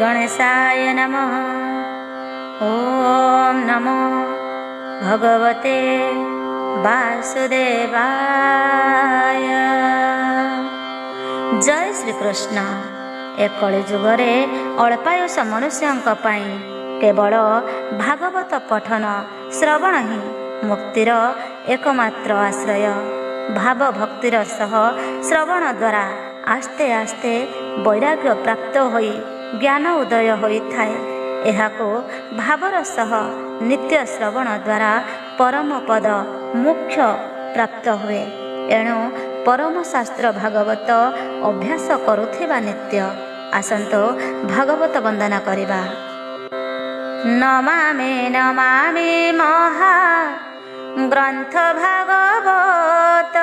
गणेशाय नमः। ओम नमो भगवते वासुदेवाय। जय श्री कृष्ण। ए कलिजुगरे अल्पायुष मनुष्यंक पाई केवल भागवत पठन श्रवण ही मुक्तिर एकमात्र आश्रय। भाव भक्तिर सह श्रवण द्वारा आस्ते आस्ते वैराग्य प्राप्त होई ज्ञान उदय होइथाए। एहाको भावर सह नित्य श्रवण द्वारा परम पद मोक्ष प्राप्त हुए। एणु परम शास्त्र भागवत अभ्यास करुथिबा नित्य। आसंतो भागवत वंदना करिबा। नमामि नमामि महा ग्रंथ भागवत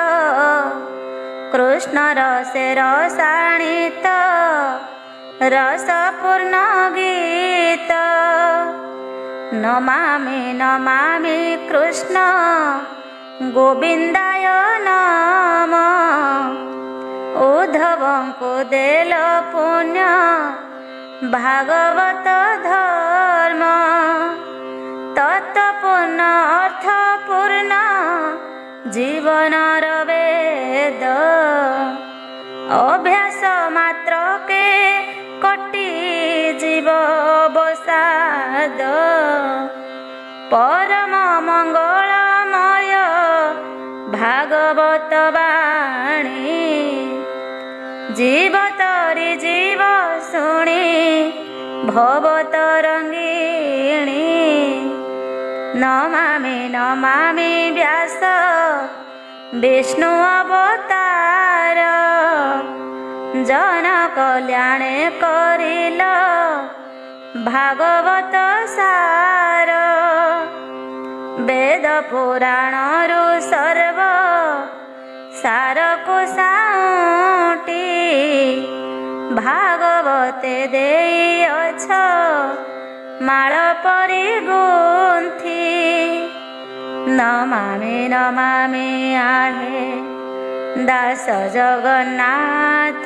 कृष्ण रसे रसायनित रसपूर्ण गीत। नमामि नमामि कृष्ण गोविंदाय नमः। उद्धवंको देल पुण्य भागवत धर्म तत्पूर्ण अर्थपूर्ण जीवनर वेद। अभ्यास मात्र के कटी जीव बसाद परम मंगलमय भागवत वाणी। जीव तरी जीव शुणी भवतरंगिणी। नमामि नमामि व्यास विष्णु अवतार जन कल्याणे करिल भागवत सार। वेद पुराण रु सर्व सार को साउटी भागवते देइअछ माळ परि गुंथि। नमामि नमामि आहे दास जगन्नाथ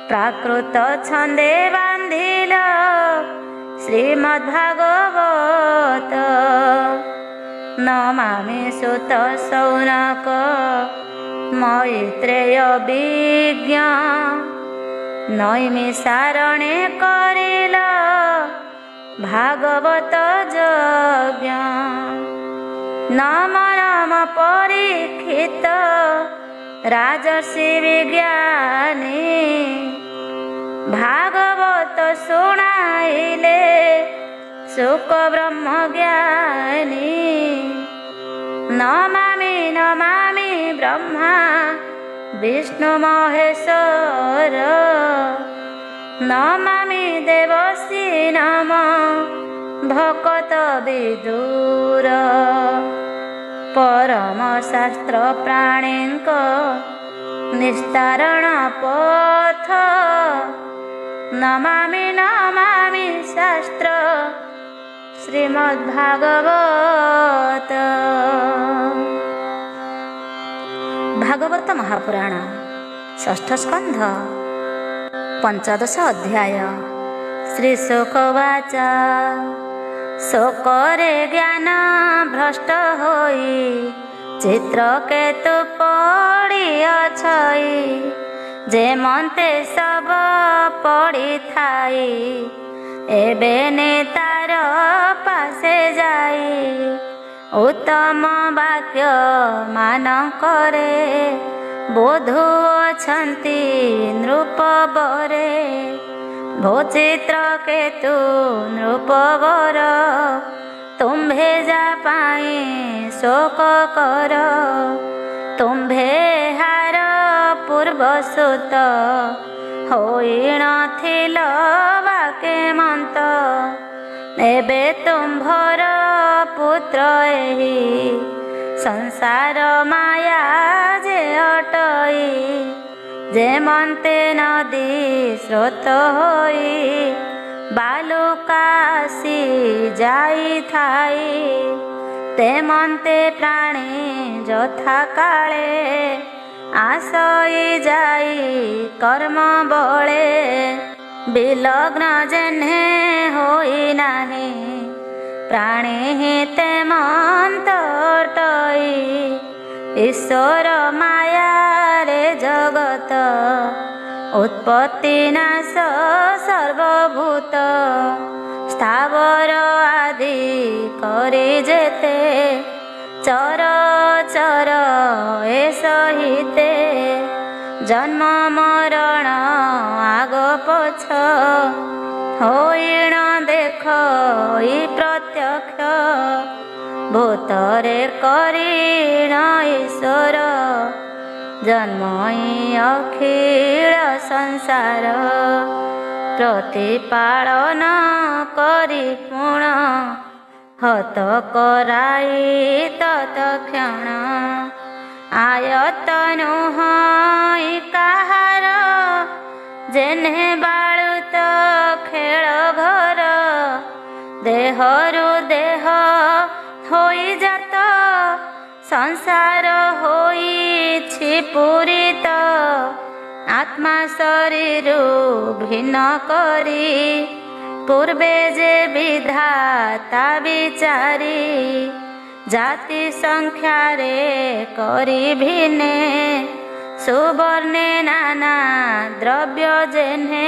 प्राकृत छंदे बांधिल श्रीमद्भागवत। नमामि सुत सौनक मैत्रेय विज्ञ नैमिषारण्ये करिल भागवत यज्ञ। नम नम परीक्षित राजर्षि विज्ञानी भागवत सुनाइले सुख ब्रह्म ज्ञानी। नमामि नमामि ब्रह्मा विष्णु महेश्वर नमामि देवसी नम भक्त विदुर। परम शास्त्र प्राणींक निस्तारण पथ नमामि नमामि शास्त्र श्रीमद्भागवत। भागवत महापुराण षष्ठ स्कंध पंचदश अध्याय। श्री शुकवाच शोकरे ज्ञान भ्रष्ट होई चित्रकेतु पड़िअछई। जे मन्ते सब पड़ी थाई एबे नेतार पासे जाई। उत्तम वाक्य मानकरे बोधु अछंती नृपवरे। भोचित्र केतु नृपवर तुम्भे जा पाई शोक कर। तुम्भे हार पूर्वसुत होई नथिल बाके मंत। एबे तुम्भर पुत्र एही संसार माया जे अटई। जे मन्ते नदी स्रोत होई बालुकासी जाई थाई। ते मन्ते प्राणी यथा काले आसई जाई कर्म बळे। ବିଲଗ୍ନ ଯେହ୍ନେ ହୋଇ ନାହିଁ ପ୍ରାଣୀ ତେମନ୍ତଟଇ ଈଶ୍ୱର ମାୟାରେ ଜଗତ ଉତ୍ପତ୍ତି ନାଶ ସର୍ବଭୂତ ସ୍ଥାବର ଆଦି କରି ଯେତେ ଚର ଚର ଏ ସହିତେ ଜନ୍ମ ମରଣ ଆଗ ପଛ ହୋଇଣ ଦେଖ ଇ ପ୍ରତ୍ୟକ୍ଷ ଭୂତରେ କରିଣ ଈଶ୍ୱର ଜନ୍ମ ଇ ଅଖିଳ ସଂସାର ପ୍ରତିପାଳନ କରି ପୁଣ ହତ କରାଇ ତତ୍କ୍ଷଣ ଆୟତନୁ ହଇ କାହାର ଯେହ୍ନେ ବାଳୁତ ଖେଳ ଘର ଦେହରୁ ଦେହ ହୋଇ ଜାତ ସଂସାର ହୋଇଛି ପୂରିତ ଆତ୍ମା ଶରୀରୁ ଭିନ୍ନ କରି ପୂର୍ବେ ଯେ ବିଧାତା ବିଚାରି ଜାତି ସଂଖ୍ୟାରେ କରି ଭିନେ ସୁବର୍ଣ୍ଣେ ନାନା ଦ୍ରବ୍ୟ ଯେହ୍ନେ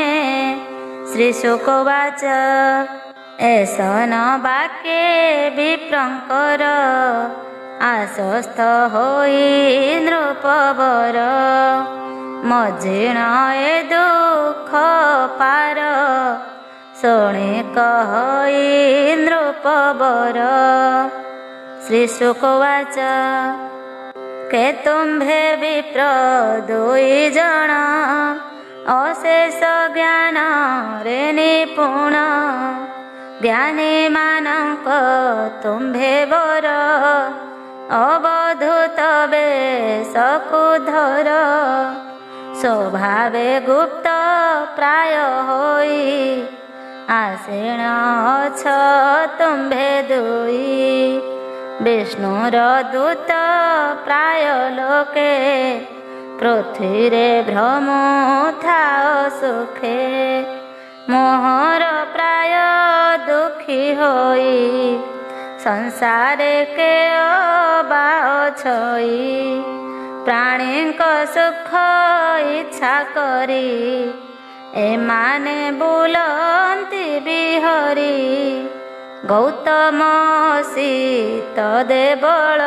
ଶ୍ରୀ ଶୁକବାଚ ଏସନ ବାକ୍ୟେ ବିପ୍ରଙ୍କର ଆଶ୍ୱସ୍ତ ହୋଇ ନୃପବର ମଝିଣ ଏ ଦୁଃଖ ପାର ଶୁଣି କହି ନୃପବର ଶ୍ରୀ ଶୁକବାଚ କେ ତୁମ୍ଭେ ବିପ୍ର ଦୁଇ ଜଣ ଅଶେଷ ଜ୍ଞାନରେ ନିପୁଣ ଜ୍ଞାନୀ ମାନଙ୍କ ତୁମ୍ଭେ ବର ଅବଧୂତ ବେଶକୁ ଧର ସ୍ୱଭାବେ ଗୁପ୍ତ ପ୍ରାୟ ହୋଇ ଆସୀନ ଅଛ ତୁମ୍ଭେ ଦୁଇ ବିଷ୍ଣୁର ଦୂତ ପ୍ରାୟ ଲୋକେ ପୃଥ୍ୱୀରେ ଭ୍ରମୁଥାଅ ସୁଖେ ମୋହର ପ୍ରାୟ ଦୁଃଖୀ ହୋଇ ସଂସାରେ କେ ଅବା ଅଛଇ ପ୍ରାଣୀଙ୍କ ସୁଖ ଇଚ୍ଛା କରି ଏମାନେ ବୁଲନ୍ତି ବିହରି ଗୌତମ ସୀତ ଦେବଳ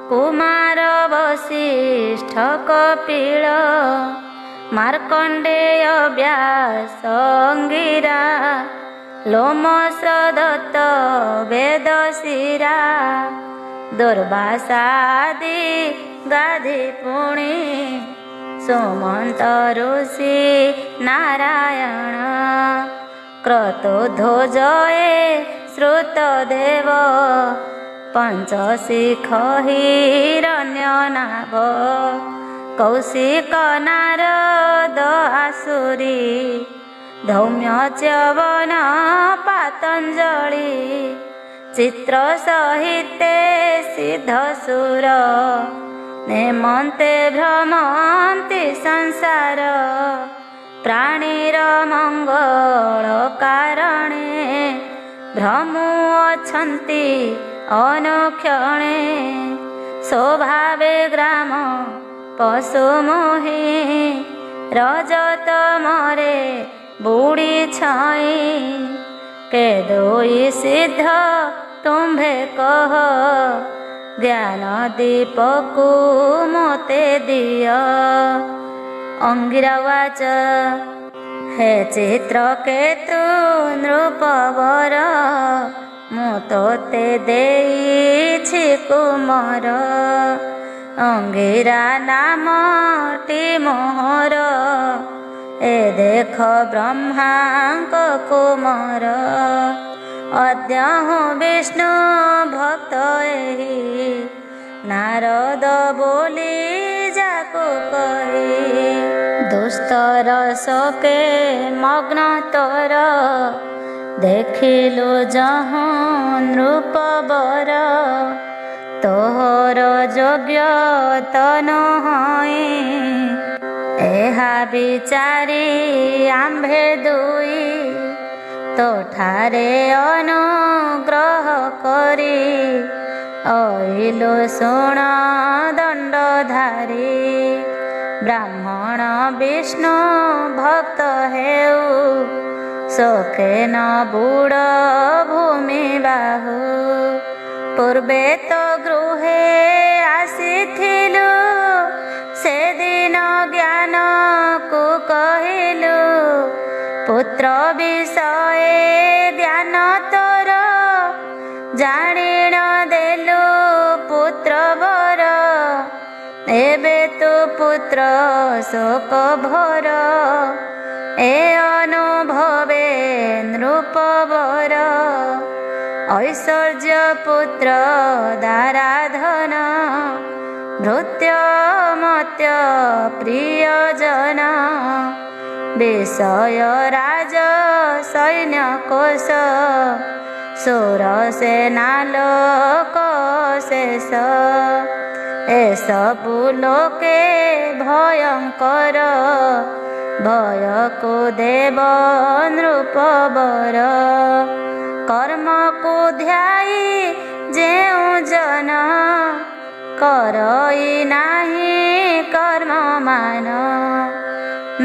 କୁମାର ବଶିଷ୍ଠ କପିଳ ମାର୍କଣ୍ଡେୟ ବ୍ୟାସ ଅଙ୍ଗିରା ଲୋମସ ଦତ୍ତ ବେଦଶିରା ଦୁର୍ବାସାଦି ଗାଧି ପୁଣି ସୁମନ୍ତ ଋଷି ନାରାୟଣ କ୍ରତୁଧ୍ୱଜଏ ଶ୍ରୁତ ଦେବ ପଞ୍ଚଶିଖ ହିରଣ୍ୟନାଭ କୌଶିକ ନାରଦ ଆସୁରୀ ଧୌମ୍ୟ ଚ୍ୟବନ ପାତଞ୍ଜଳି ଚିତ୍ର ସହିତେ ସିଦ୍ଧସୁର ନେମନ୍ତେ ଭ୍ରମନ୍ତି ସଂସାର ପ୍ରାଣୀର ମଙ୍ଗଳ କାରଣେ ଭ୍ରମୁ ଅଛନ୍ତି ଅନୁକ୍ଷଣେ ସ୍ୱଭାବେ ଗ୍ରାମ ପଶୁ ମୋହି ରଜତ ମରେ ବୁଢ଼ୀ ଛାଇ କେ ଦୁଇ ସିଦ୍ଧ ତୁମ୍ଭେ କହ ଜ୍ଞାନ ଦୀପକୁ ମୋତେ ଦିଅ ଅଙ୍ଗିରାୱାଚ ହେ ଚିତ୍ରକେତୁ ନୃପବର ମୁଁ ତୋତେ ଦେଇଛି କୁମର ଅଙ୍ଗିରା ନାମଟି ମୋହର ଏ ଦେଖ ବ୍ରହ୍ମାଙ୍କ କୁମର ଅଦ୍ୟହୁ ବିଷ୍ଣୁ ଭକ୍ତ ଏହି ନାରଦ ବୋଲି ଯାକୁ କହି ଦୁସ୍ତର ଶୋକେ ମଗ୍ନ ତୋର ଦେଖିଲୁ ଯହୁଁ ନୃପବର ତୋହର ଯୋଗ୍ୟ ତ ନୁହଁ ଏହା ବିଚାରି ଆମ୍ଭେ ଦୁଇ ତୋଠାରେ ଅନୁଗ୍ରହ କରି ଅଇଲୁ ଶୁଣ ଦଣ୍ଡଧାରୀ। ବ୍ରାହ୍ମଣ ବିଷ୍ଣୁ ଭକ୍ତ ହେଉ ସୋଖେ ନ ବୁଡ଼ ଭୂମି ବାହୁ। ପୂର୍ବେ ତ ଗୃହେ ଆସିଥିଲୁ ସେଦିନ ଜ୍ଞାନକୁ କହିଲୁ। ପୁତ୍ର ବିଷୟରେ ଜ୍ଞାନ ତୋର ଜାଣି ନ ଦେଲୁ ପୁତ୍ର ବର। ଏବେ ତୁ ପୁତ୍ର ଶୋକ ଭର ଏ ଅନୁଭବେ ନୃପବର। ଐଶ୍ୱର୍ଯ୍ୟ ପୁତ୍ର ଦାରାଧନ ଭୃତ୍ୟ ମତ୍ୟ ପ୍ରିୟଜନ। ବିଷୟ ରାଜ ସୈନ୍ୟ କୋଶ ସୁର ସେନାଲୋକ ଶେଷ। ଏସବୁ ଲୋକେ ଭୟଙ୍କର ଭୟକୁ ଦେବ ନୃପବର। କର୍ମକୁ ଧ୍ୟାଇ ଯେଉଁ ଜନ କରଇ ନାହିଁ କର୍ମମାନ।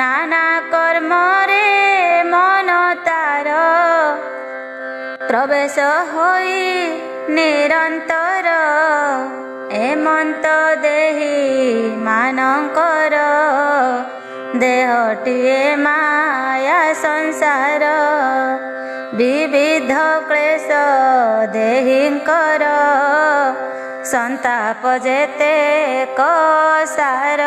ନାନା କର୍ମରେ ମନ ତାର ପ୍ରବେଶ ହୋଇ ନିରନ୍ତର। ଏମନ୍ତ ଦେହି ମାନଙ୍କର ଦେହଟିଏ ମାୟା ସଂସାର। ବିବିଧ କ୍ଲେଶ ଦେହିଙ୍କର ସନ୍ତାପ ଯେତେ କସାର।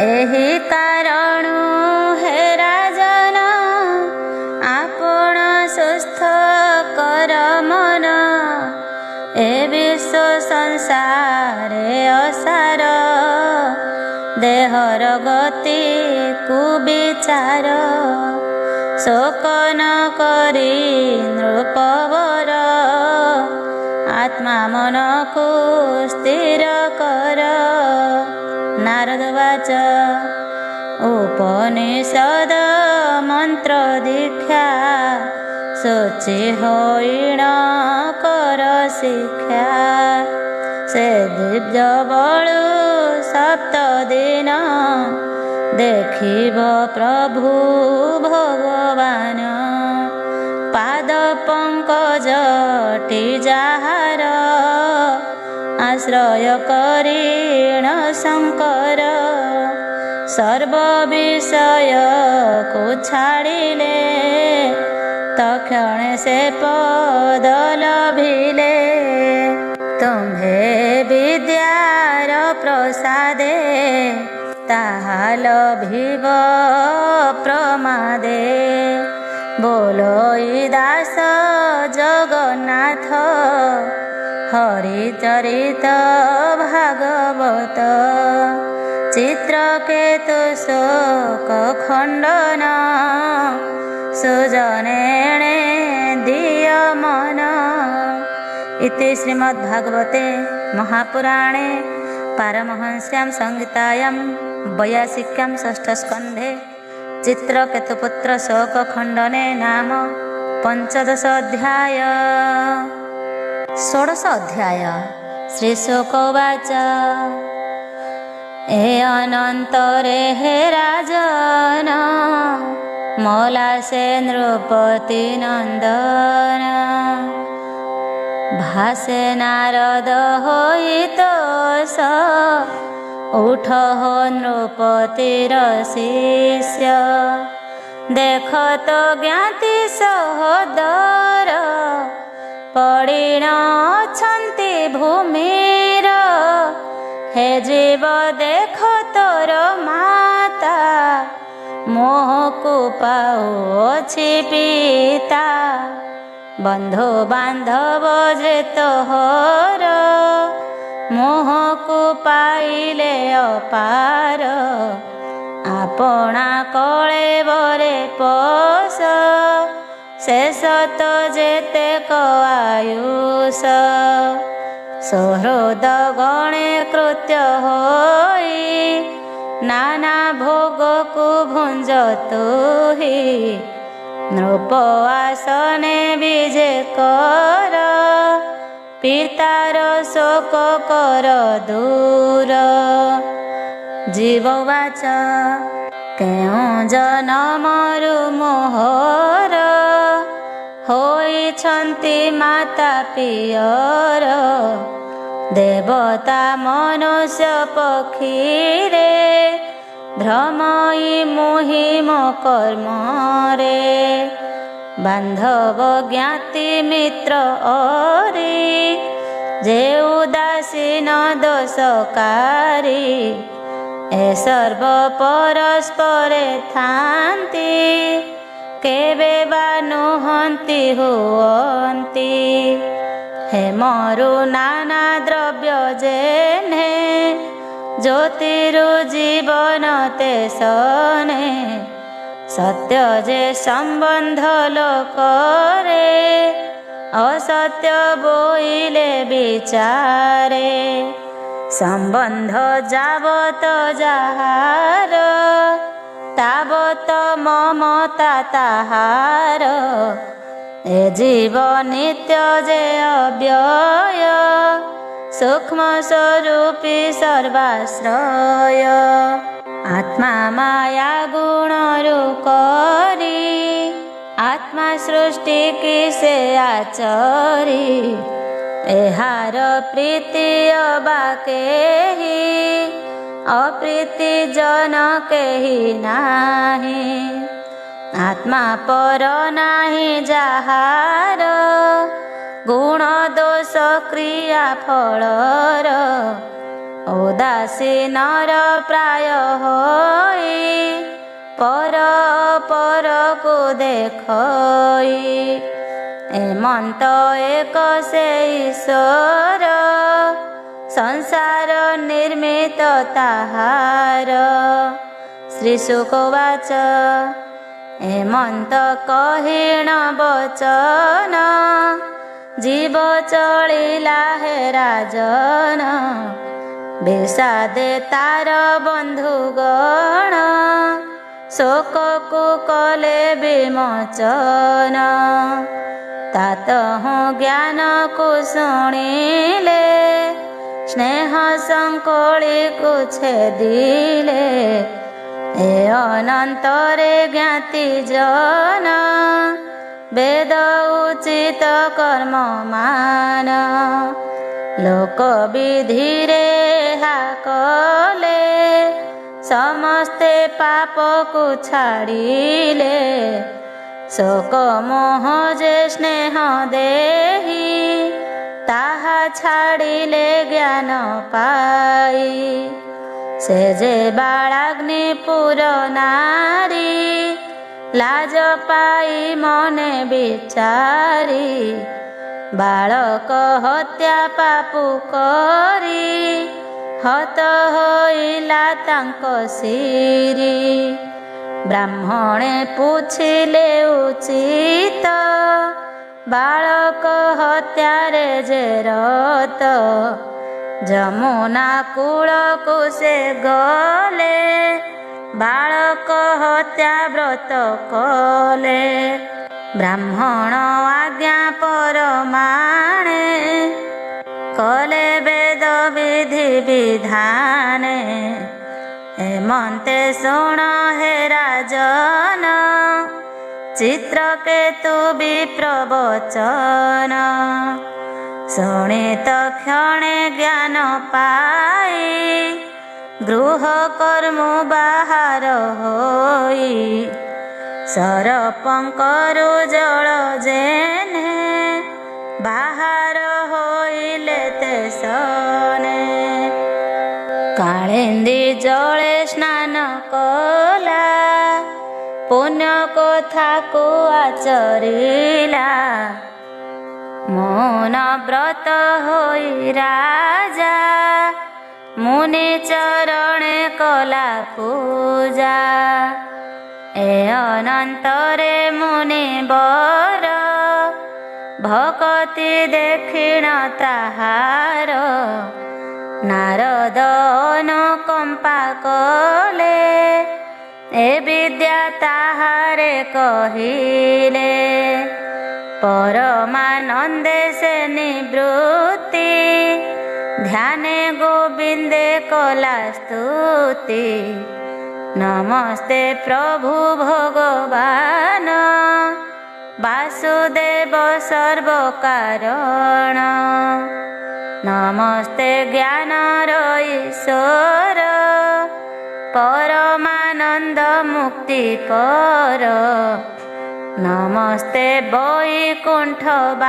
ଏହି କାରଣୁ ହେ ରାଜନ ଆପଣ ସୁସ୍ଥ କର ମନ। ଏ ବିଶ୍ୱ ସଂସାରେ ଅସାର ଦେହର ଗତି କୁବିଚାର। ଶୋକ ନ କରି ନୃପବର ଆତ୍ମା ମନକୁ ସ୍ଥିର କର। ନାରଦ ବାଚ ଉପନିଷଦ ମନ୍ତ୍ର ଦୀକ୍ଷା ଶୁଚି ହୋଇଣ କର ଶିକ୍ଷା। ସେ ଦିବ୍ୟ ବଳୁ ସପ୍ତ ଦିନ ଦେଖିବ ପ୍ରଭୁ ଭଗବାନ। ପାଦ ପଙ୍କଜଟି ଯାହାର ଆଶ୍ରୟ କରିଣ ଶଙ୍କର। ସର୍ବ ବିଷୟକୁ ଛାଡ଼ିଲେ ତକ୍ଷଣେ ସେ ପଦ ଲଭିଲେ। ତୁମ୍ଭେ ବିଦ୍ୟାର ପ୍ରସାଦେ ତାହା ଲଭିବ ପ୍ରମାଦେ। ବୋଲୋଇ ଦାସ ଜଗନ୍ନାଥ ହରିଚରିତ ଭାଗବତ। ଚିତ୍ରକେତୁ ଶୋକ ଖଣ୍ଡନ ସୁଜନେଣେ ଦିୟ ମନ। ଇତି ଶ୍ରୀମଦ୍ଭାଗବତେ ମହାପୁରାଣେ ପାରମହଂସ୍ୟାಂ ସଂହିତାୟାं 82 ଷଷ୍ଠସ୍କନ୍ଧେ ଚିତ୍ରକେତୁପୁତ୍ର ଶୋକ ଖଣ୍ଡନେ ନାମ 15 ଅଧ୍ୟାୟ। 16 ଅଧ୍ୟାୟ। ଶ୍ରୀ ଶୋକ ଉବାଚ ଏ ଅନନ୍ତରେ ହେ ରାଜନ ମଲା ସେ ନୃପତି ନନ୍ଦନ। ଭାସେ ନାରଦ ହୋଇ ତୋଷ ଉଠ ହୋ ନୃପତିର ଶିଷ୍ୟ। ଦେଖ ତ ଜ୍ଞାତି ସହୋଦର ପଡ଼ିଣ ଅଛନ୍ତି ଭୂମିର। ହେ ଜୀବ ଦେଖ ତୋର ମାତା ମୋହକୁ ପାଉଅଛି ପିତା। ବନ୍ଧୁ ବାନ୍ଧବ ଯେ ତୋହର ମୋହକୁ ପାଇଲେ ଅପାର। ଆପଣା କଳେବରେ ପୋଷ ଶେଷ ତ ଯେତେକ ଆୟୁଷ। ସହୃଦ ଗଣେ କୃତ୍ୟ ହୋଇ नाना भोगକୁ ଭୁଞ୍ଜ ତୁହି ନୃପ ଆସନେ ବିଜେ କର ପିତାର ଶୋକ କର ଦୂର। ଜୀବବାଚ କେଉଁ ଜନମରୁ ମୋହର ହୋଇଛନ୍ତି ମାତା ପିୟର ଦେବତା ମନୁଷ୍ୟ ପକ୍ଷୀରେ ଭ୍ରମଇ ମୁହି ମୋ କର୍ମରେ ବାନ୍ଧବ ଜ୍ଞାତି ମିତ୍ର ଅରି ଯେ ଉଦାସୀନ ଦୋଷକାରୀ ଏ ସର୍ବ ପରସ୍ପରେ ଥାନ୍ତି କେବେ ବା ନୁହନ୍ତି ହୁଅନ୍ତି। ହେମରୁ ନାନା ଦ୍ରବ୍ୟ ଯେନେ ଜ୍ୟୋତିରୁ ଜୀବନ ତେସନେ ସତ୍ୟ ଯେ ସମ୍ବନ୍ଧ ଲୋକରେ ଅସତ୍ୟ ବୋଇଲେ ବିଚାରେ ସମ୍ବନ୍ଧ ଯାବତ ଯାହାର ତାବତ ମମତା ତାହାର ଏ ଜୀବ ନିତ୍ୟ ଯେ ଅବ୍ୟୟ ସୂକ୍ଷ୍ମ ସ୍ୱରୂପୀ ସର୍ବାଶ୍ରୟ ଆତ୍ମା ମାୟା ଗୁଣରୁ କରି ଆତ୍ମା ସୃଷ୍ଟି କି ସେ ଆଚରି ଏହାର ପ୍ରୀତି ଅବା କେହି ଅପ୍ରୀତି ଜନ କେହି ନାହିଁ ଆତ୍ମା ପର ନାହିଁ ଯାହାର ଗୁଣ ଦୋଷ କ୍ରିୟା ଫଳର ଉଦାସୀନର ପ୍ରାୟ ହୋଇ ପର ପରକୁ ଦେଖଇ ଏମନ୍ତ ଏକ ସେ ଈଶ୍ୱର ସଂସାର ନିର୍ମିତ ତାହାର। ଶ୍ରୀ ଶୁକବାଚ ଏମନ୍ତ କହିଣ ବଚନ ଜୀବ ଚଳିଲା ହେ ରାଜନ ବିଷାଦେ ତାର ବନ୍ଧୁଗଣ ଶୋକକୁ କଲେ ବିମୋଚନ ତାତହୁଁ ଜ୍ଞାନକୁ ଶୁଣିଲେ ସ୍ନେହ ସଂକୋଳିକୁ ଛେଦିଲେ ଏ ଅନନ୍ତରେ ଜ୍ଞାତି ଜନ ବେଦ ଉଚିତ କର୍ମ ମାନ ଲୋକ ବିଧିରେ ଏହା କଲେ ସମସ୍ତେ ପାପକୁ ଛାଡ଼ିଲେ ଶୋକ ମୋହ ଯେ ସ୍ନେହ ଦେହି ତାହା ଛାଡ଼ିଲେ ଜ୍ଞାନ ପାଇ ସେ ଯେ ବାଳାଗ୍ନି ପୁର ନାରୀ ଲାଜ ପାଇ ମନେ ବିଚାରି ବାଳକ ହତ୍ୟା ପାପୁ କରି ହତ ହୋଇଲା ତାଙ୍କ ଶିରି ବ୍ରାହ୍ମଣେ ପୁଛିଲେ ଉଚିତ ବାଳକ ହତ୍ୟାରେ ଯେ ରତ ଯମୁନା କୂଳକୁ ସେ ଗଲେ ବାଳକ ହତ୍ୟା ବ୍ରତ କଲେ ବ୍ରାହ୍ମଣ ଆଜ୍ଞା ପରମାଣେ କଲେ ବେଦ ବିଧି ବିଧାନେ ଏମନ୍ତେ ଶୁଣ ହେ ରାଜନ ଚିତ୍ରକେତୁ ବିପ୍ରବଚନ ଶୁଣି ତକ୍ଷଣେ ଜ୍ଞାନ ପାଇ ଗୃହ କର୍ମୁ ବାହାର ହୋଇ ସରପଙ୍କରୁ ଜଳ ଯେନେ ବାହାର ହୋଇଲେ ତେସନେ କାଳିନ୍ଦୀ ଜଳେ ସ୍ନାନ କଲା ପୁଣ୍ୟ କଥାକୁ ଆଚରିଲା ମୌନ ବ୍ରତ ହୋଇ ରାଜା ମୁନି ଚରଣେ କଲା ପୂଜା ଏ ଅନନ୍ତରେ ମୁନି ବର ଭକତି ଦେଖିଣ ତାହାର ନାରଦ ଅନୁକମ୍ପା କଲେ ए विद्या ताहारे कहिले परमानंदे से निवृत्ति ध्याने गोविंदे कला स्तुति नमस्ते प्रभु भगवान वासुदेव सर्व कारण नमस्ते ज्ञानर ईश्वर परमानंद मुक्ति पर नमस्ते वैकुंठवासी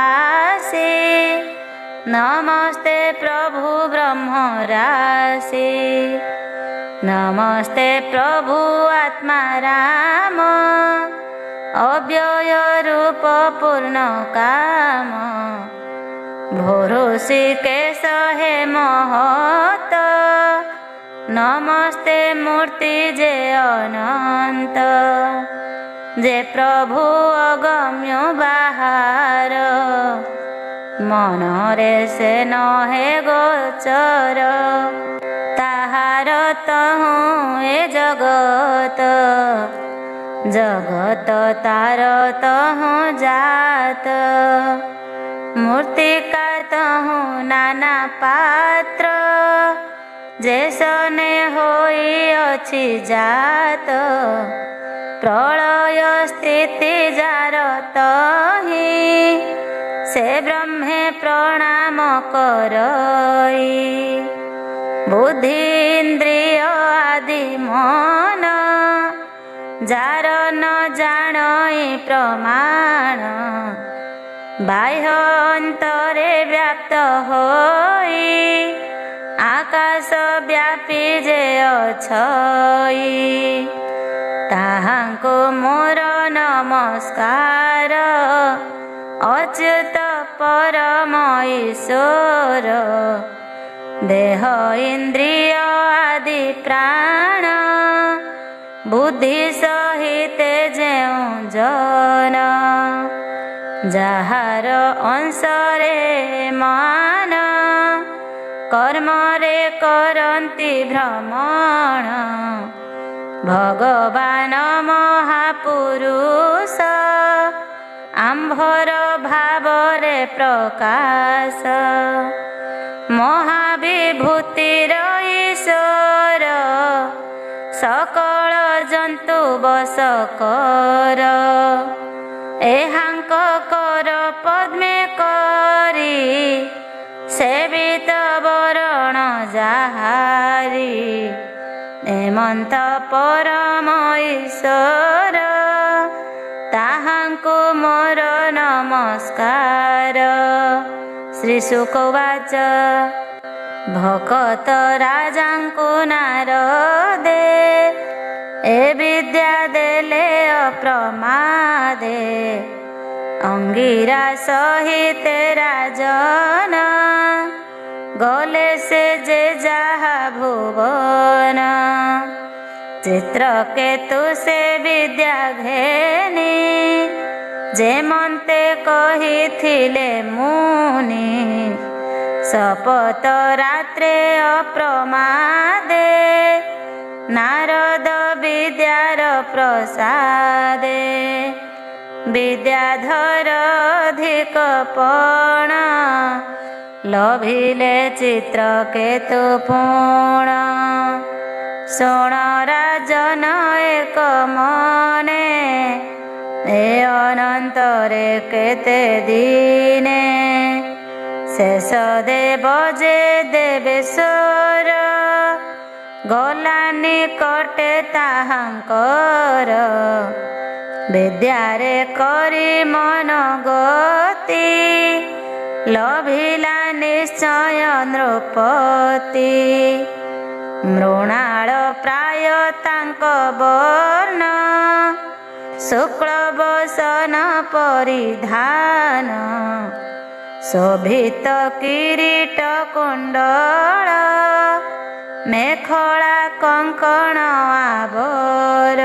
नमस्ते प्रभु ब्रह्मराशि नमस्ते प्रभु आत्मा राम अव्यय रूप पूर्ण काम भोरुषि केश हे महत नमस्ते मूर्ति जे अनंत जे प्रभु अगम्य बाहार मनरे से नहे गोचर ताहार तहु ए जगत जगत तार तहु जात मूर्तिका तहु नाना पात्र जैसने होई अछि जात प्रलय स्थिति जार तहि से ब्रह्मे प्रणाम करई बुद्धि इंद्रिय आदि मन जार न जानई प्रमाण बाह्य अंतरे व्याप्त होई आकाश व्यापी जे अछई ताहांको मोर नमस्कार अच्युत परम ईश्वर देह इंद्रिय आदि प्राण बुद्धि सहित जेउ जन जाहार अंशरे मान कर्मरे करन्ति भ्रमण भगवान महापुरुष आंभर भावरे प्रकाश महाविभूतिर ईश्वर सकल जंतु बस कर एहांक कर पद्मे करी सेवित वरण जाहारी हेमंत परम ईश्वर ताहांको मोर नमस्कार श्री शुकवाच भकत राजांको नारदे ए विद्या देले अप्रमादे अंगिरा सहित राजन गले से जे जाहा भुवन चित्रकेतु से विद्या घेनी जे मन्ते कहिथिले मुनि शपथ रात्रे अप्रमादे नारद विद्यार प्रसादे विद्याधर अधिक पण लभिले चित्रकेतु पूर्ण शोण राजन एक मने ए अनंतरे केते दिने शेष देव जे देवेश्वर गला निकटे ताहांकर विद्यारे करी मन गति लभिला निश्चय नृपति मृणाल प्राय तांक वर्ण शुक्ल बसन परिधान शोभित किरीट कुंडल मेखला कंकण आवर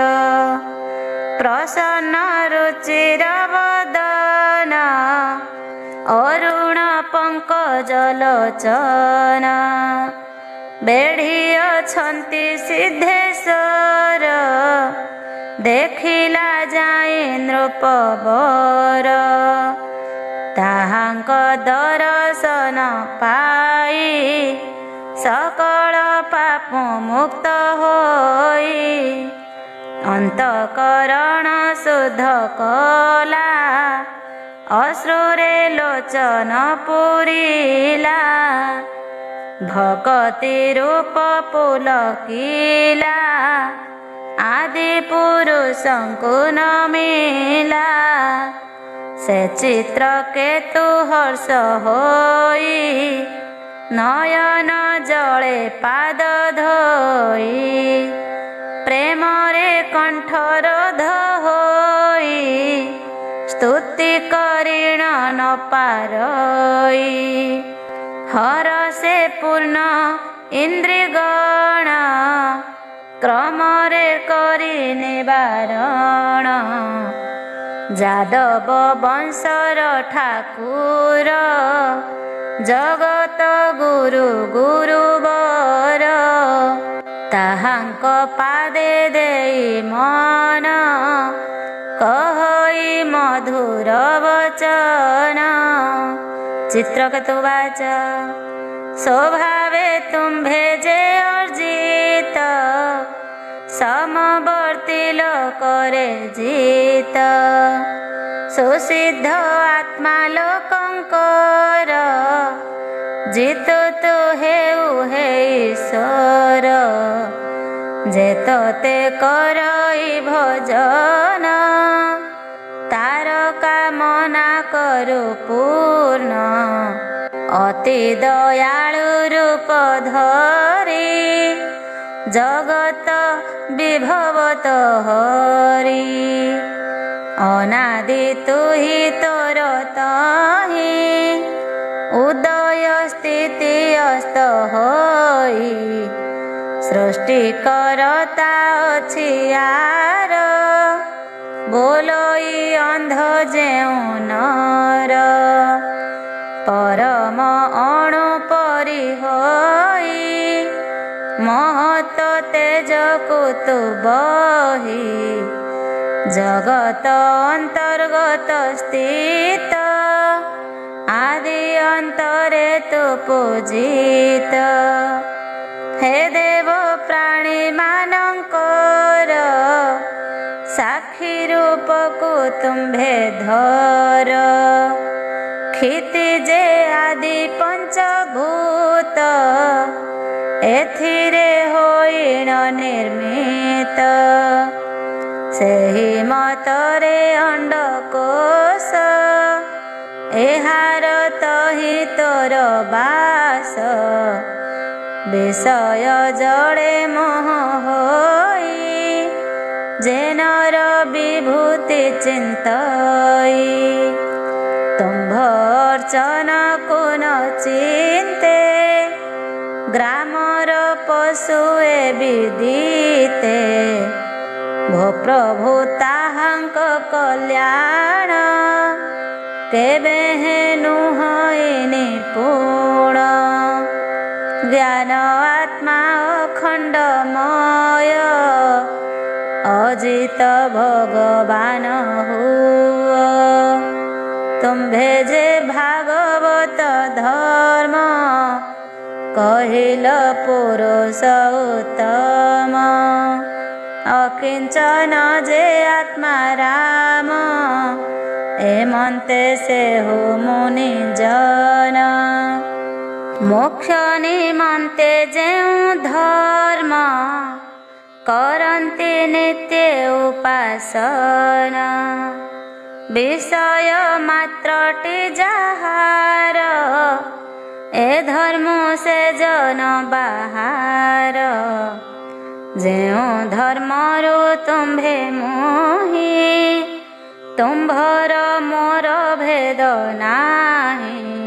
प्रसन्न रुचिर वदन अरुण पंकज लोचन बेढ़ी अछंती सिद्धेश्वर ଦେଖିଲା ଯାଏ ନୃପବର ତାହାଙ୍କ ଦର୍ଶନ ପାଇ ସକଳ ପାପ ମୁକ୍ତ ହୋଇ ଅନ୍ତଃକରଣ ଶୁଦ୍ଧ କଲା ଅଶ୍ରୁରେ ଲୋଚନ ପୂରିଲା ଭକତି ରୂପ ପୁଲକିଲା ଆଦି ପୁରୁଷଙ୍କୁ ନମିଲା ସେ ଚିତ୍ର କେତୁ ହର୍ଷ ହୋଇ ନୟନ ଜଳେ ପାଦ ଧୋଇ ପ୍ରେମରେ କଣ୍ଠରୋଧ ହୋଇ ସ୍ତୁତି କରିଣ ନ ପାରଇ ହରସେ ପୂର୍ଣ୍ଣ ଇନ୍ଦ୍ରିଗଣ କ୍ରମରେ କରି ନିବାରଣ ଯାଦବ ବଂଶର ଠାକୁର ଜଗତ ଗୁରୁ ଗୁରୁବର ତାହାଙ୍କ ପାଦେ ଦେଇ ମନ କହଇ ମଧୁର ବଚନ ଚିତ୍ରକେତୁବାଚ ସ୍ୱଭାବେ ତୁମ୍ଭେ ଯେ ଅର୍ଜିତ ସମବର୍ତ୍ତୀ ଲୋକରେ ଜିତ ସୁସିଦ୍ଧ ଆତ୍ମା ଲୋକଙ୍କର ଜିତୁ ତୁ ହେଉ ହେ ଈଶ୍ୱର ଯେତତେ କରଇ ଭଜନ ତାର କାମନା କରୁ ପୂର୍ଣ୍ଣ ଅତି ଦୟାଳୁ ରୂପ ଧରି ଜଗତ ବିଭବତ ହରି ଅନାଦି ତୁହି ତୋର ତହିଁ ଉଦୟ ସ୍ଥିତି ଅସ୍ତ ହୋଇ ସୃଷ୍ଟି କରତା ଅଛି ଆର ବୋଲଇ ଅନ୍ଧ ଯେଉଁ ନର ପରମ ଅଣୁ ପରି ହୋଇ ମହତ ତେଜକୁ ତୁ ବହି ଜଗତ ଅନ୍ତର୍ଗତ ସ୍ଥିତ ଆଦି ଅନ୍ତରେ ତୁ ପୂଜିତ ହେ ଦେବ ପ୍ରାଣୀ ମାନଙ୍କର ସାକ୍ଷୀ ରୂପକୁ ତୁମ୍ଭେ ଧର କ୍ଷିତି ଯେ ଆଦି ପଞ୍ଚଭୂତ ଏଥିରେ ହୋଇଣ ନିର୍ମିତ ସେହି ମତରେ ଅଣ୍ଡକୋଷ ଏହାର ତହି ତୋର ବାସ ବିଷୟ ଜଳେ ମୋହ ହୋଇ ଯେନର ବିଭୂତି ଚିନ୍ତଇ ତୁମ୍ଭ ଅର୍ଚ୍ଚନ କୁନ ଚିନ୍ତେ ଗ୍ରାମର ପଶୁଏ ବିଦିତେ ଭୋ ପ୍ରଭୁ ତାହାଙ୍କ କଲ୍ୟାଣ କେବେ ହେନୁ ହୋଇ ନିପୁଣ ଜ୍ଞାନ ଆତ୍ମା ଅଖଣ୍ଡମୟ ଅଜିତ ଭଗବାନ ହୁଅ ତୁମ୍ଭେ ଯେ ଭାଗବତ ଧର୍ମ କହିଲ ପୁରୁଷ ଉତ୍ତମ ଅକିଞ୍ଚନ ଯେ ଆତ୍ମା ରାମ ଏମନ୍ତେ ସେ ହୁ ମୁନି ଜନ ମୋକ୍ଷ ନିମନ୍ତେ ଯେଉଁ ଧର୍ମ କରନ୍ତି ନିତ୍ୟ ଉପାସନ ବିଷୟ ମାତ୍ରଟି ଯାହାର ଏ ଧର୍ମ ସେ ଜନ ବାହାର ଯେଉଁ ଧର୍ମରୁ ତୁମ୍ଭେ ମୋହି ତୁମ୍ଭର ମୋର ଭେଦ ନାହିଁ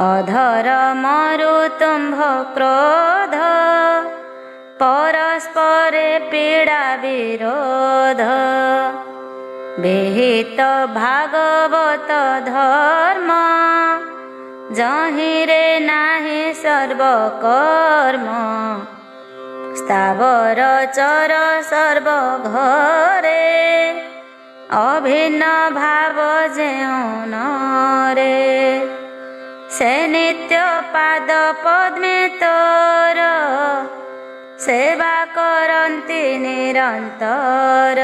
ଅଧର ମରୁ ତୁମ୍ଭ କ୍ରୋଧ ପରସ୍ପରେ ପୀଡ଼ା ବିରୋଧ ବିହିତ ଭାଗବତ ଧର୍ମ ଯହିଁରେ ନାହିଁ ସର୍ବକର୍ମ ସ୍ଥାବର ଚର ସର୍ବ ଘରେ ଅଭିନ୍ନ ଭାବ ଯେଉଁ ନରେ ସେ ନିତ୍ୟ ପାଦ ପଦ୍ମେ ତୋର ସେବା କରନ୍ତି ନିରନ୍ତର।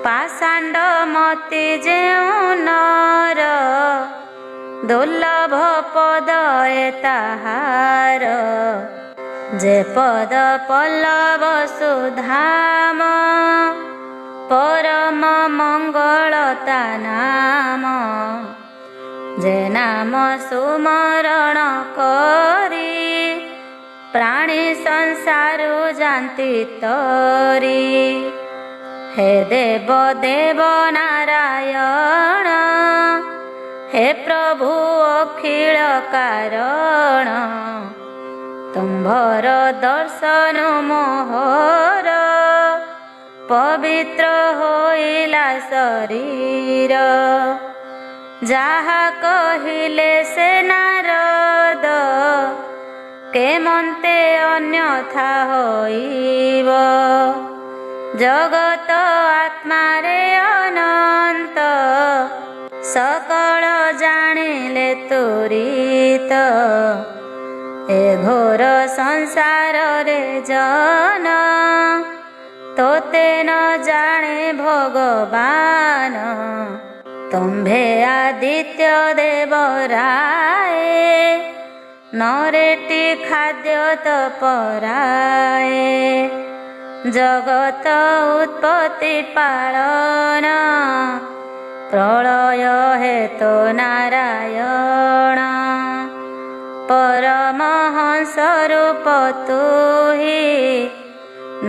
ପାଷାଣ୍ଡ ମତି ଯେଉଁ ନର ଦୁର୍ଲଭ ପଦ ଏ ତାହାର। ଯେ ପଦ ପଲ୍ଲବ ସୁଧାମ ପରମ ମଙ୍ଗଳ ତା ନାମ। ଯେ ନାମ ସୁମରଣ କରି ପ୍ରାଣୀ ସଂସାରୁ ଯାନ୍ତି ତରି। ହେ ଦେବ ଦେବ ନାରାୟଣ ହେ ପ୍ରଭୁ ଅଖିଳ କାରଣ। ତୁମ୍ଭର ଦର୍ଶନ ମୋହର ପବିତ୍ର ହୋଇଲା ଶରୀର। ଯାହା କହିଲେ ସେ ନାରଦ କେମନ୍ତେ ଅନ୍ୟଥା ହୋଇବ। ଜଗତ ଆତ୍ମାରେ ଅନନ୍ତ ସକଳ ଜାଣିଲେ ତୁରିତ। ଏ ଘୋର ସଂସାରରେ ଜନ ତୋତେ ନ ଜାଣେ ଭଗବାନ। ତୁମ୍ଭେ ଆଦିତ୍ୟ ଦେବ ରାଏ ନରେଟି ଖାଦ୍ୟ ତପରାଏ। ଜଗତ ଉତ୍ପତ୍ତି ପାଳନ ପ୍ରଳୟ ହେତୁ ନାରାୟଣ। ପରମହଂସ ରୂପ ତୁହି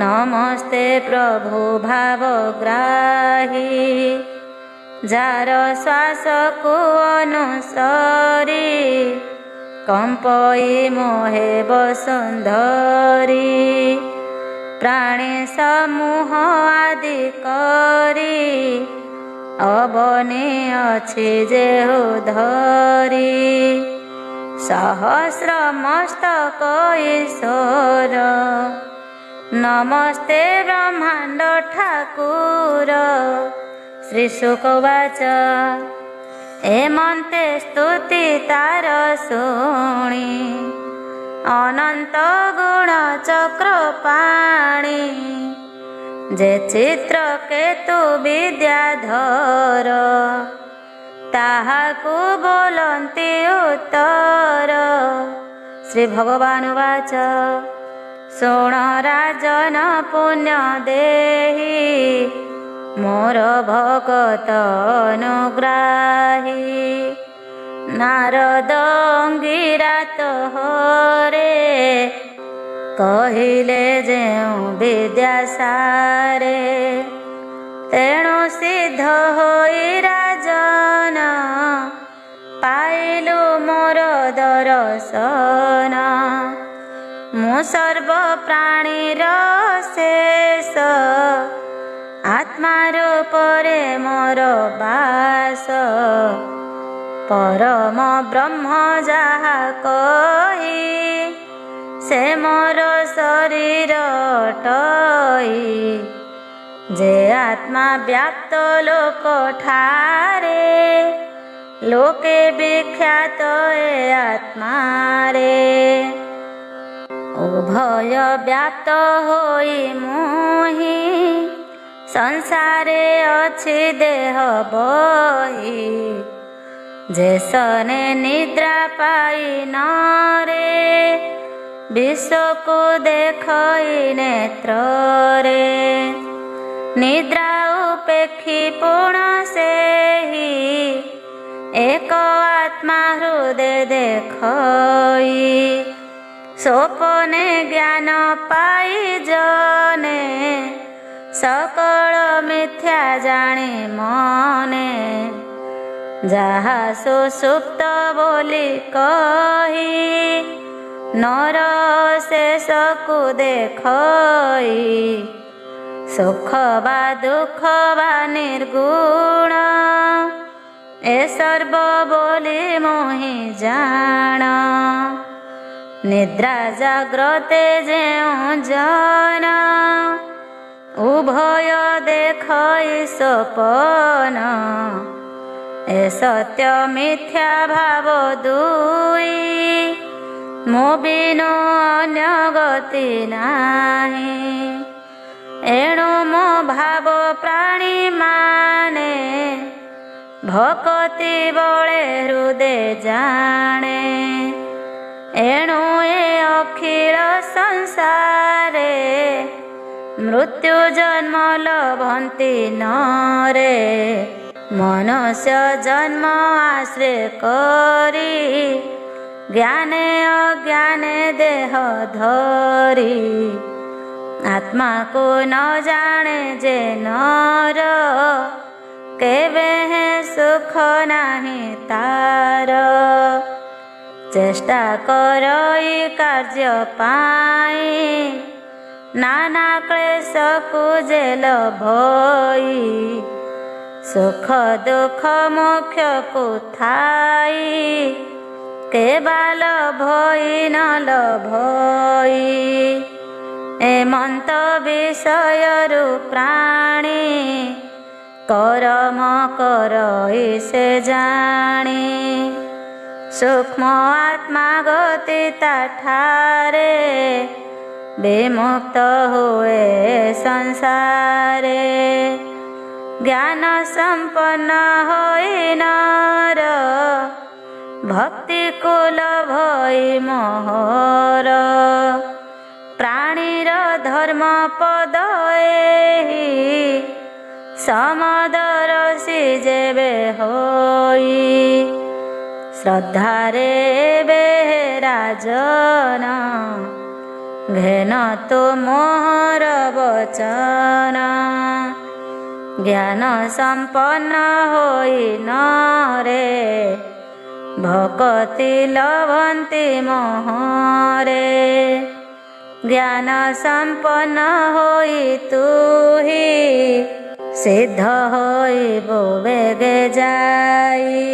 ନମସ୍ତେ ପ୍ରଭୁ ଭାବଗ୍ରାହୀ। ଯାର ଶ୍ୱାସକୁ ଅନୁସରି କମ୍ପଇ ମୋହେ ବସୁନ୍ଧରି। ପ୍ରାଣୀ ସମୂହ ଆଦି କରି ଅବନି ଅଛି ଯେହୁ ଧରି। ସହସ୍ର ମସ୍ତକ ଈଶ୍ୱର ନମସ୍ତେ ବ୍ରହ୍ମାଣ୍ଡ ଠାକୁର। ଶ୍ରୀ ଶୁକ ବାଚ ଏମନ୍ତେ ସ୍ତୁତି ତାର ଶୁଣି ଅନନ୍ତ ଗୁଣ ଚକ୍ର ପାଣି। ଯେ ଚିତ୍ର କେତୁ ବିଦ୍ୟାଧର ତାହାକୁ ବୋଲନ୍ତି ଉତ୍ତର। ଶ୍ରୀ ଭଗବାନ ବାଚ ଶୁଣ ରାଜନ ପୁଣ୍ୟ ଦେହି ମୋର ଭଗତ ଅନୁଗ୍ରାହୀ। ନାରଦ ଅଙ୍ଗିରାତ ହରେ କହିଲେ ଯେଉଁ ବିଦ୍ୟା ସାରେ। ତେଣୁ ସିଦ୍ଧ ହୋଇ ରାଜନ ପାଇଲୁ ମୋର ଦର୍ଶନ। ମୁଁ ସର୍ବ ପ୍ରାଣୀର ଶେଷ ଆତ୍ମା ରୂପରେ ମୋର ବାସ। ପରମ ବ୍ରହ୍ମ ଯାହା କହି ସେ ମୋର ଶରୀର ଅଟଇ। ଯେ ଆତ୍ମା ବ୍ୟାପ୍ତ ଲୋକ ଠାରେ ଲୋକେ ବିଖ୍ୟାତ ଏ ଆତ୍ମାରେ। ଉଭୟ ବ୍ୟାପ୍ତ ହୋଇ ମୁହିଁ ସଂସାରେ ଅଛି ଦେହ ବହି। ଯେ ସନେ ନିଦ୍ରା ପାଇ ନରେ ବିଶ୍ୱକୁ ଦେଖଇ ନେତ୍ରରେ। ନିଦ୍ରା ଉପେକ୍ଷୀ ପୁଣ ସେହି ଏକ ଆତ୍ମା ହୃଦେ ଦେଖଇ। ସ୍ୱପନେ ଜ୍ଞାନ ପାଇ ଜନେ ସକଳ ମିଥ୍ୟା ଜାଣି ମନେ। ଯାହା ସୁସୁପ୍ତ ବୋଲି କହି ନର ଶେଷକୁ ଦେଖଇ। ସୁଖ ବା ଦୁଃଖ ବା ନିର୍ଗୁଣ ଏ ସର୍ବ ବୋଲି ମୋହି ଜାଣ। निद्रा जाग्रते जेउ जन उभय देखई सपन ए सत्य मिथ्या भाव दुई मो बिनु अन्य गति नाही एणु मो भाव प्राणी माने भक्ति बळे हृदय जाने एणु ए अखिल संसारे मृत्यु जन्म लभन्ति नरे मनुष्य जन्म आश्रय करी ज्ञाने अज्ञाने देह धरी आत्मा को न जाने जे नर केबे है सुख नाही तार चेष्टा करई कार्य पाई नाना क्लेश को जेल भई सुख दुख मोक्ष को थाई केवल भई न लभई एमंत विषय रु प्राणी कर्म करई से जानी सूक्ष्म आत्मा गति ठारे विमुक्त हुए संसारे ज्ञान संपन्न होई नर भक्ति कुल भई मोहर प्राणीर धर्म पद एहि समदरसी जेबे होई श्रद्धारे बे राजन घेन तो मोहर वचन ज्ञान संपन्न होई नरे भक्ति लभन्ति मोहरे ज्ञान संपन्न होई तुही सिद्ध होई वो वेगे जाई।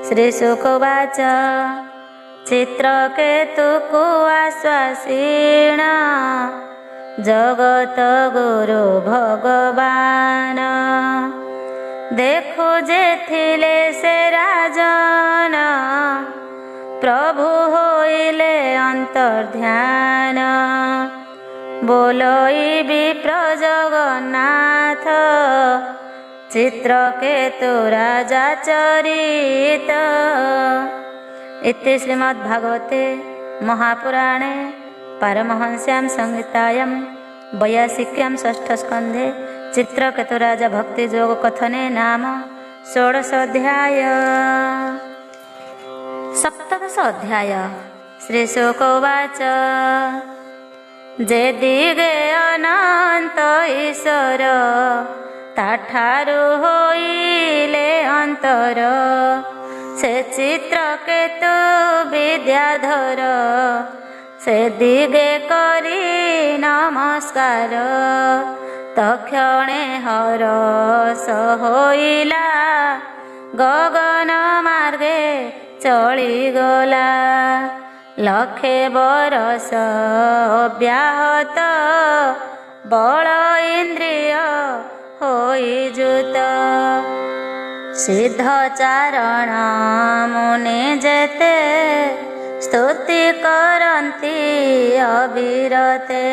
श्री शुकवाच चित्रकेतु को आश्वासीण जगत गुरु भगवान देखु जे थिले से राजन प्रभु होइले अंतर्ध्यान बोलोई विप्र जगन्नाथ चित्रकेतु राजा चरित। इति श्रीमद्भागवते महापुराणे पारमहंस्यां संहितायां 82 षष्ठस्कन्धे चित्रकेतु राजा भक्ति योग कथने नाम 16 अध्याय। 17 अध्याय। श्री शुकोवाच जे दिगे अनंत ईश्वर ताठारु होइले अंतर से चित्रकेतु विद्याधर से दिगे करी नमस्कार तक्षणे हरस होइला गगन मार्गे चलिगला लक्षे बरस अव्याहत बल इंद्रिय होई जुत सिद्ध चारण मुनि जेते स्तुति करन्ति अविरते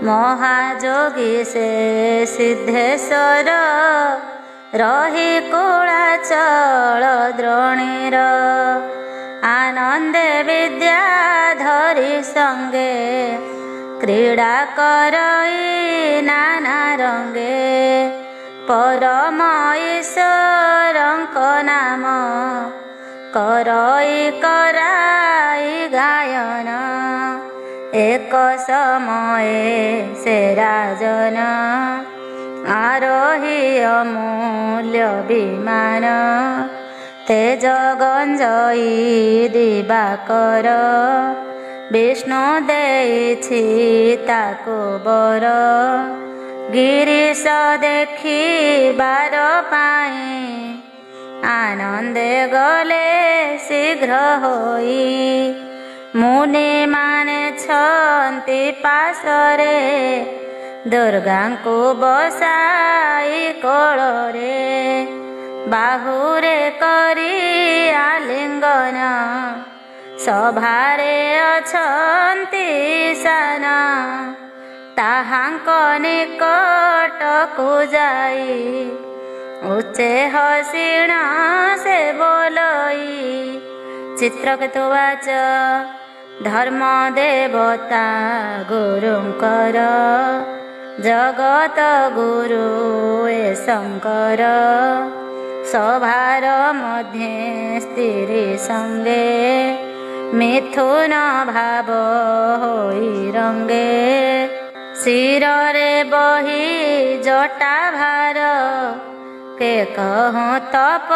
महाजोगी से सिद्धेश्वर रही कुलाचल द्रोणीर आनंदे विद्याधरी संगे क्रीड़ा करई नाना रंगे परम ईश्वरंक नाम करई कराई गायन एक समये से राजन आरोही अमूल्य विमान तेज गंजई दिवाकर विष्णु देइछि ताको बर गिरीश देखिबार पाई आनंदे गले शीघ्र होई ମୁନିମାନେ ଛନ୍ତି ପାଶରେ ଦୁର୍ଗାଙ୍କୁ ବସାଇ କୋଳରେ ବାହୁରେ କରି ଆଲିଙ୍ଗନ ସଭାରେ ଅଛନ୍ତି ସାନ ତାହାଙ୍କ ନିକଟକୁ ଯାଇ ଉଚ୍ଚେ ହସିଣ ସେ ବୋଲଇ ଚିତ୍ରକେତୁବାଚ ଧର୍ମ ଦେବତା ଗୁରୁଙ୍କର ଜଗତ ଗୁରୁ ଏ ଶଙ୍କର ସଭାର ମଧ୍ୟେ ସ୍ତ୍ରୀ ସଙ୍ଗେ ମିଥୁନ ଭାବ ହୋଇ ରଙ୍ଗେ ଶିରରେ ବହି ଜଟା ଭାର କେ କହଁ ତପ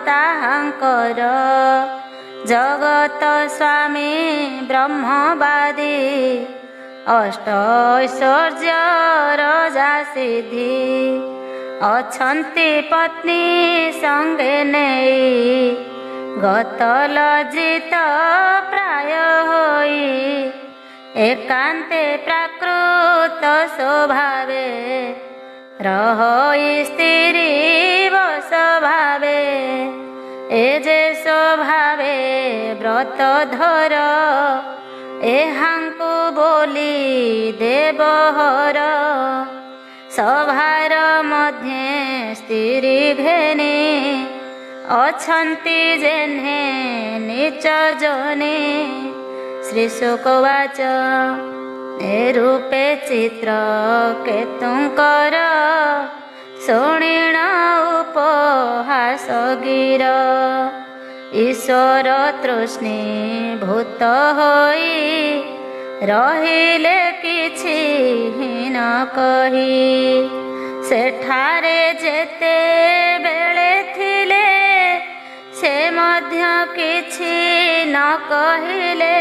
ତାହାଙ୍କର ଜଗତ ସ୍ୱାମୀ ବ୍ରହ୍ମବାଦୀ ଅଷ୍ଟ ଐଶ୍ୱର୍ଯ୍ୟ ରଜା ସିଦ୍ଧି ଅଛନ୍ତି ପତ୍ନୀ ସଙ୍ଗେ ନେଇ ଗତ ଲଜ୍ଜିତ ପ୍ରାୟ ହୋଇ ଏକାନ୍ତେ ପ୍ରାକୃତ ସ୍ୱଭାବେ ରହଇ ସ୍ତ୍ରୀ ବଶ ଭାବେ ଏ ଯେ ସ୍ୱଭାବେ ବ୍ରତ ଧର ଏହାଙ୍କୁ ବୋଲି ଦେବହର ସଭାର ମଧ୍ୟେ ସ୍ତ୍ରୀ ଘେନି ଅଛନ୍ତି ଯେହ୍ନେ ନିଚ ଜନେ ଶ୍ରୀଶୁକବାଚ ଏ ରୂପେ ଚିତ୍ର କେତୁଙ୍କର ଶୁଣିଣ ଉପହାସ ଗିର ଈଶ୍ୱର ତୃଷ୍ଣୀ ଭୂତ ହୋଇ ରହିଲେ କିଛି ହୀନ କହି ସେଠାରେ ଯେତେବେଳେ ଥିଲେ ସେ ମଧ୍ୟ କିଛି ନ କହିଲେ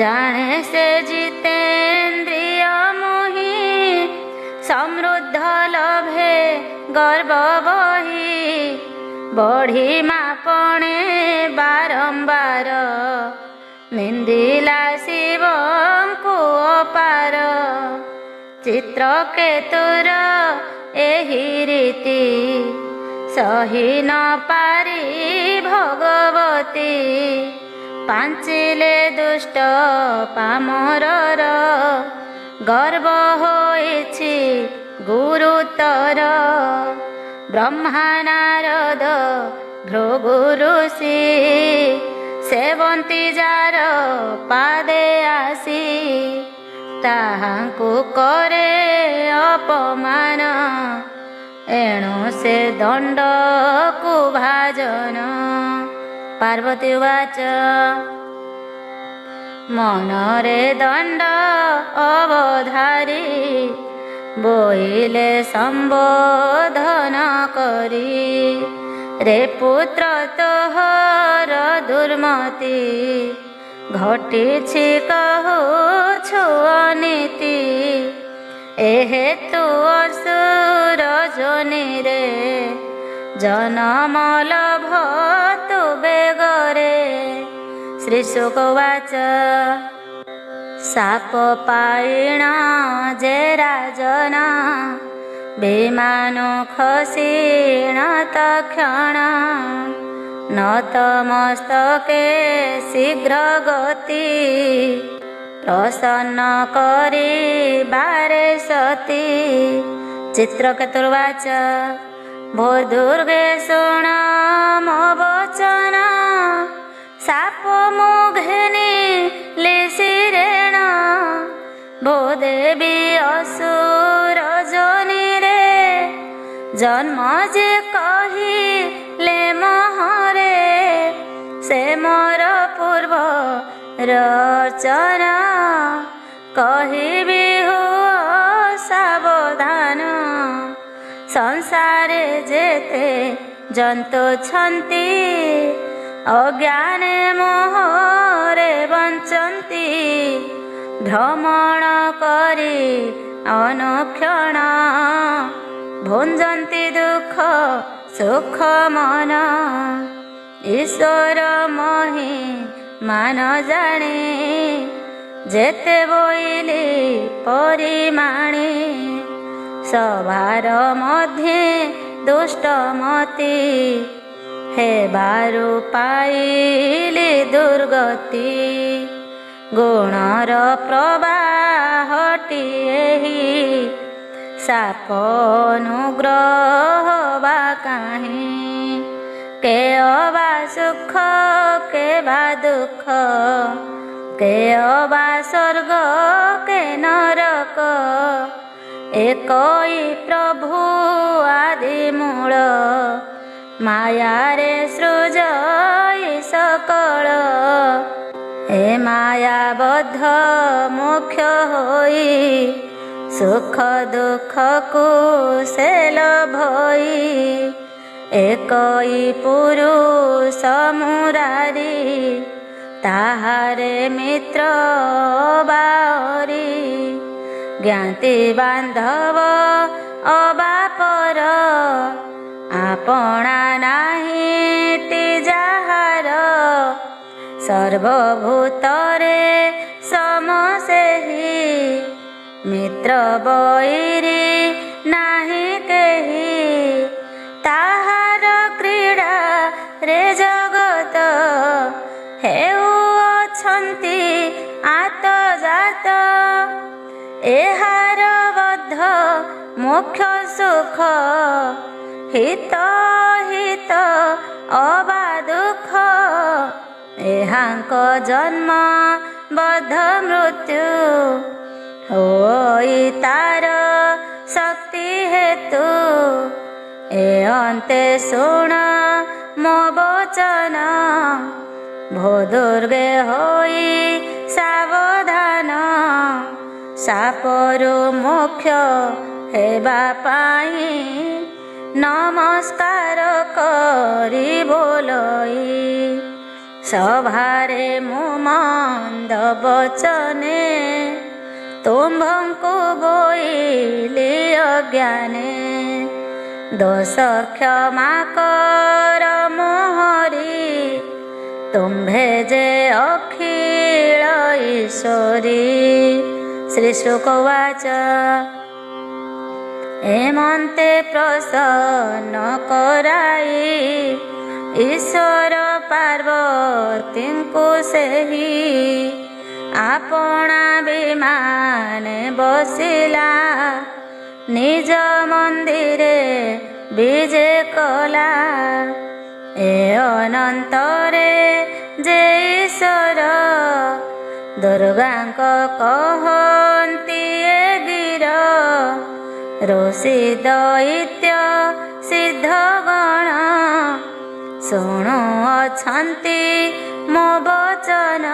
ଜାଣେ ସେ ଜିତେନ୍ଦ୍ରିୟ ମୋହି ସମୃଦ୍ଧ ଲଭେ ଗର୍ବ ବହି ବଢ଼ି ମାପଣେ ବାରମ୍ବାର ନିନ୍ଦିଲା ଶିବଙ୍କୁ ଅପାର ଚିତ୍ରକେତୁର ଏହି ରୀତି ସହି ନ ପାରି ଭଗବତୀ ପାଞ୍ଚିଲେ ଦୁଷ୍ଟ ପାମରର ଗର୍ବ ହୋଇଛି ଗୁରୁତର ବ୍ରହ୍ମା ନାରଦ ଭୃଗୁ ଋଷି ସେବନ୍ତି ଯାର ପାଦେ ଆସି ତାହାଙ୍କୁ କରେ ଅପମାନ ଏଣୁ ସେ ଦଣ୍ଡକୁ ଭାଜନ ପାର୍ବତୀ ବାଚ ମନରେ ଦଣ୍ଡ ଅବଧାରୀ ବୋଇଲେ ସମ୍ବୋଧନ କରି ରେ ପୁତ୍ର ତୋହର ଦୁର୍ମତି ଘଟିଛି କହୁଛୁ ଅନୀତି ଏ ହେତୁ ଅସୁର ଯୋନିରେ ଜନମ ଲଭ ତୁ ବେଗରେ ଶ୍ରୀଶୁକବାଚ ସାପ ପାଇଣ ଯେ ରାଜନ ବିମାନୁ ଖସିଣ ତକ୍ଷଣ ନତମସ୍ତକେ ଶୀଘ୍ର ଗତି ପ୍ରସନ୍ନ କରିବାରେ ସତୀ ଚିତ୍ରକେତୁବାଚ ଭୋ ଦୁର୍ଗେ ଶୁଣ ମୋ ବଚନ ସାପ ମୁଁ ଘେନିଲି ଶିରେଣ ଭୋ ଦେବୀ ଅସୁର ଯୋନିରେ ଜନ୍ମ ଯେ କହିଲେ ମହରେ ସେ ମୋର ପୂର୍ବ ରଚନା କହିବି ହୁଅ ସାବଧାନ ସଂସାରେ ଯେତେ ଜନ୍ତୁ ଛନ୍ତି ଅଜ୍ଞାନେ ମୋହରେ ବଞ୍ଚନ୍ତି ଭ୍ରମଣ କରି ଅନୁକ୍ଷଣ ଭୁଞ୍ଜନ୍ତି ଦୁଃଖ ସୁଖ ମନ ଈଶ୍ୱର ମୋହି मान जाने जेते बोइली परिमाणे सभार मध्ये दुष्टमती हेबारु पाइली दुर्गति गुणर प्रवाहटी एही साप अनुग्रह बा काहीं के अबा सुख के बा दुख के अबा स्वर्ग के नरक एकई प्रभु आदि मूल माया रे सृजई सकल ए मायाबद्ध मुख्य होई सुख दुख को से लभई एकई पुरुष मुरारी ताहारे मित्र बारी ज्ञाति बांधव अबापर आपणा नाहीटी जाहार सर्वभूतरे समसेही मित्र बैरी नाही केही ताहार क्रीड़ा रे जगत हेउ अछंती आतजात एहार बद्ध मोक्ष सुख हित हित अबा दुख एहांक जन्म बद्ध मृत्यु होई तार शक्ति हेतु ए अन्ते शुण मो वचन भो दुर्गे होई सावधान सापरु मोक्ष हेबा पाई नमस्कार करी बोलई सभारे मु मंद वचने तुम्भंकु बोइली अज्ञाने दोष क्षमा कर मोहरी तुम्भे जे अखिल ईश्वरी श्री शुकवाच एमन्ते प्रसन्न कराई ईश्वर पार्वतीଙ୍କୁ सेही आपणा विमाने बसिला निज मंदिरे विजे कला ए अनंतरे जे ईश्वर दुर्गांक कहन्ति ए गिर ऋषि दैत्य सिद्धगण शुणु अछन्ति मो वचन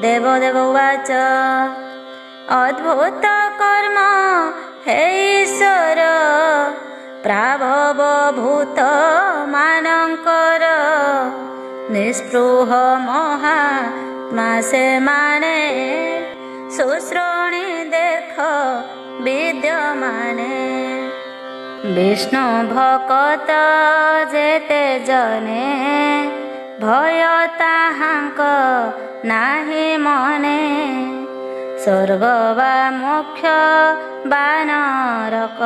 देवदेव उवाच अद्भुत कर्म हे ईश्वर प्राभव भूत मानंकर निस्पृह महात्मा से माने सुश्रोणी देख विद्यमाने विष्णु भक्त जेते जने भय ताहांक नाही मने स्वर्ग वा मोक्ष वा नरक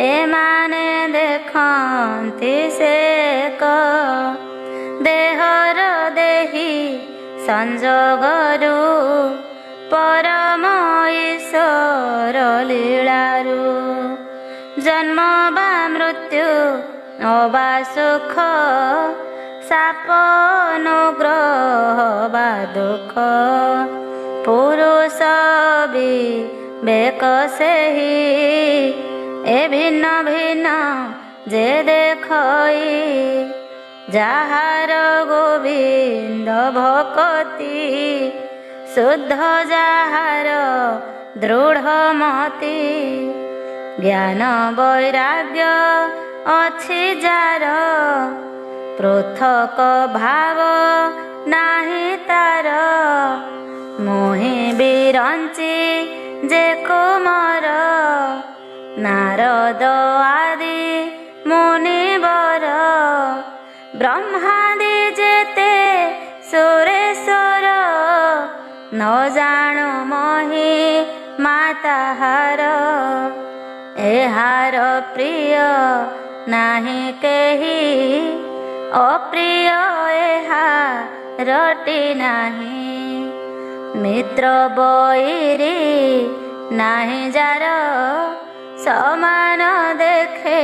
एमाने देखन्ति सेक देहर देही संजोगरु परम ईश्वर लीलारु जन्म वा मृत्यु अबा सुख साप अनुग्रह वा दुख पुरुष विवेक सेही ए भिन्न भिन्न जे देखई जाहार गोविंद भक्ति शुद्ध जाहार दृढ़ मति ज्ञान वैराग्य अछि जार पृथक भाव नाही तार मोहि बिरंची जे कुमार नारद आदि मुनिवर ब्रह्मादि जेते जाणु मोहि माताहार एहार प्रिय नाही केही अप्रिय एहा रटी नाही मित्र बैरी नाही जार समान देखे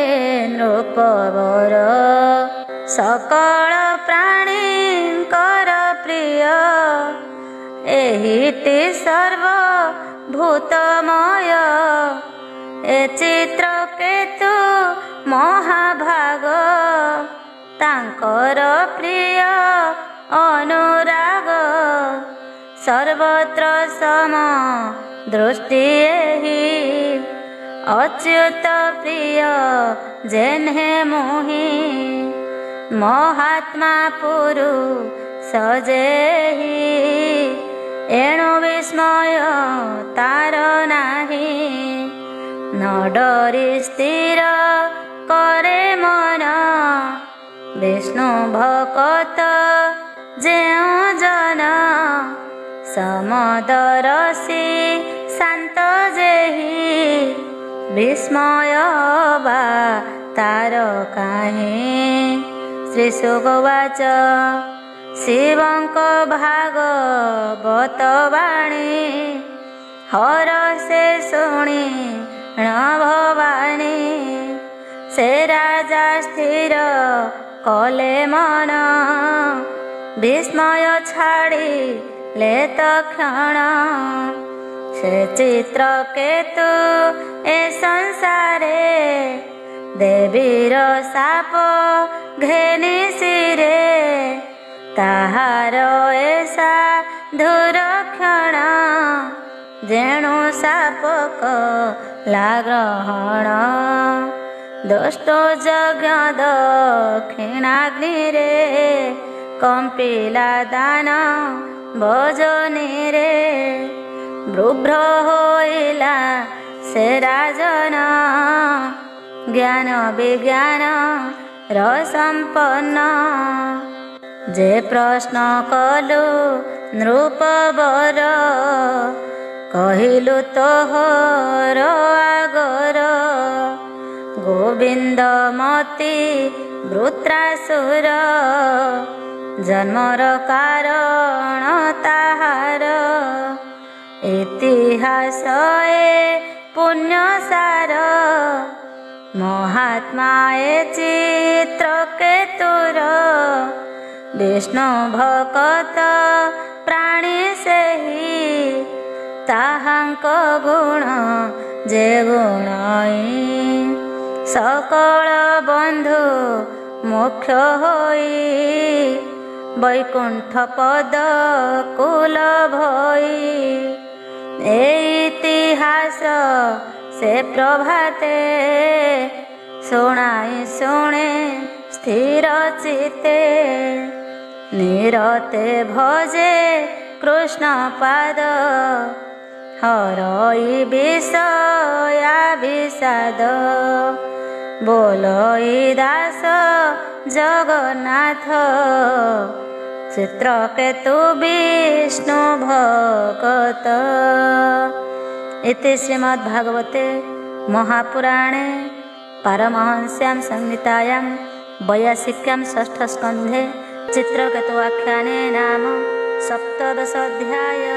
नृपवर सकल प्राणींकर प्रिय एहिटी सर्वभूतमय ए चित्रकेतु महाभाग तांकर प्रिय अनुराग सर्वत्र सम दृष्टि एहि अच्युत प्रिय जेन्हे मोहि महात्मा पुरुष सजेहि एणु विस्मय तार नाही न डरी स्थिर करे मन विष्णु भक्त जेउ जन समदरसी शांत जेहि विस्मय बा तार काहे श्री सुगवाच शिवंक भागवत वाणी हर से शुणी न भवानी से राजा स्थिर कले मन विस्मय छाड़ी ले तक्षण से चित्रकेतु ए संसारे देवीर साप घेनी सिरे ताहार ऐसा दुरक्षण जेणु सापक लाग्रहण दुष्ट यज्ञ दक्षिणाग्नि रे कंपिला दान भोजनी रे वृभ्र होइला से राजन ज्ञान विज्ञान रसंपन्न जे प्रश्न कलु नृपवर कहिलु तोहर आगर गोविंद मती वृत्रासुर जन्मर कारण ताहार इतिहास ए पुण्यसार महात्मा ए चित्रकेतुर विष्णु भक्त प्राणी सेहि ताहांक गुण जे गुणई सकल बंधु मोक्ष होई वैकुंठ पद कुल भई इतिहास से प्रभाते शुणाई शुणे स्थिर चिते निरते भजे कृष्ण पाद हरई विषया विषाद बोलई दास जगन्नाथ चित्रकेतु विष्णु भगत। इति श्रीमद्भागवते महापुराणे पारमहंस्यां संहितायां 82 षष्ठस्कन्धे चित्रकेतु आख्याने नाम 17 अध्याय।